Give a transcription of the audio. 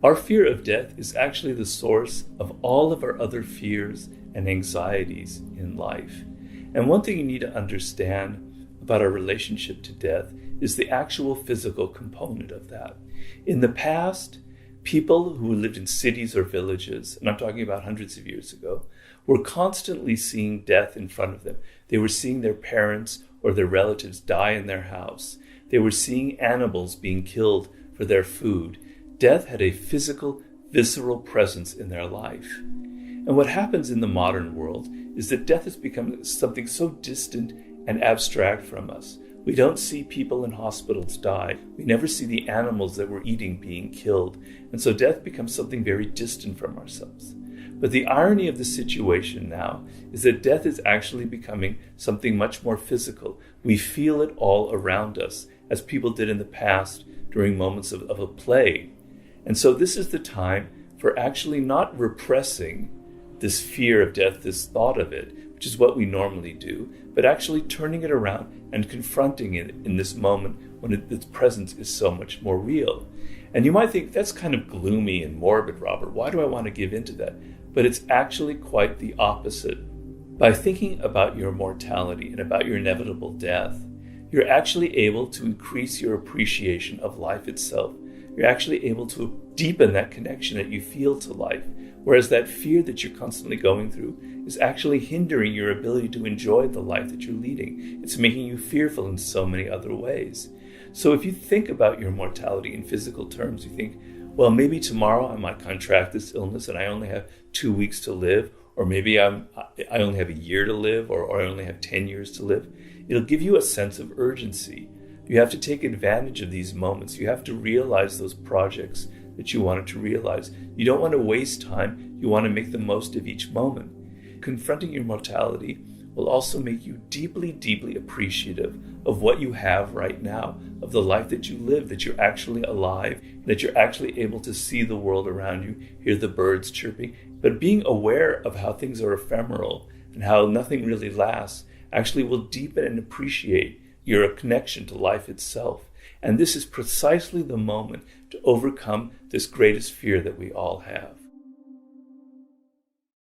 Our fear of death is actually the source of all of our other fears and anxieties in life. And one thing you need to understand about our relationship to death is the actual physical component of that. In the past, people who lived in cities or villages, and I'm talking about hundreds of years ago, were constantly seeing death in front of them. They were seeing their parents or their relatives die in their house. They were seeing animals being killed for their food. Death had a physical, visceral presence in their life. And what happens in the modern world is that death has become something so distant and abstract from us. We don't see people in hospitals die. We never see the animals that we're eating being killed. And so death becomes something very distant from ourselves. But the irony of the situation now is that death is actually becoming something much more physical. We feel it all around us, as people did in the past during moments of a plague. And so this is the time for actually not repressing this fear of death, this thought of it, which is what we normally do, but actually turning it around and confronting it in this moment when its presence is so much more real. And you might think, that's kind of gloomy and morbid, Robert. Why do I want to give into that? But it's actually quite the opposite. By thinking about your mortality and about your inevitable death, you're actually able to increase your appreciation of life itself. You're actually able to deepen that connection that you feel to life, whereas that fear that you're constantly going through is actually hindering your ability to enjoy the life that you're leading. It's making you fearful in so many other ways. So if you think about your mortality in physical terms, you think, well, maybe tomorrow I might contract this illness and I only have 2 weeks to live, or maybe I only have a year to live, or I only have 10 years to live. It'll give you a sense of urgency. You have to take advantage of these moments. You have to realize those projects that you wanted to realize. You don't want to waste time. You want to make the most of each moment. Confronting your mortality will also make you deeply, deeply appreciative of what you have right now, of the life that you live, that you're actually alive, that you're actually able to see the world around you, hear the birds chirping. But being aware of how things are ephemeral and how nothing really lasts actually will deepen and appreciate your connection to life itself. And this is precisely the moment to overcome this greatest fear that we all have.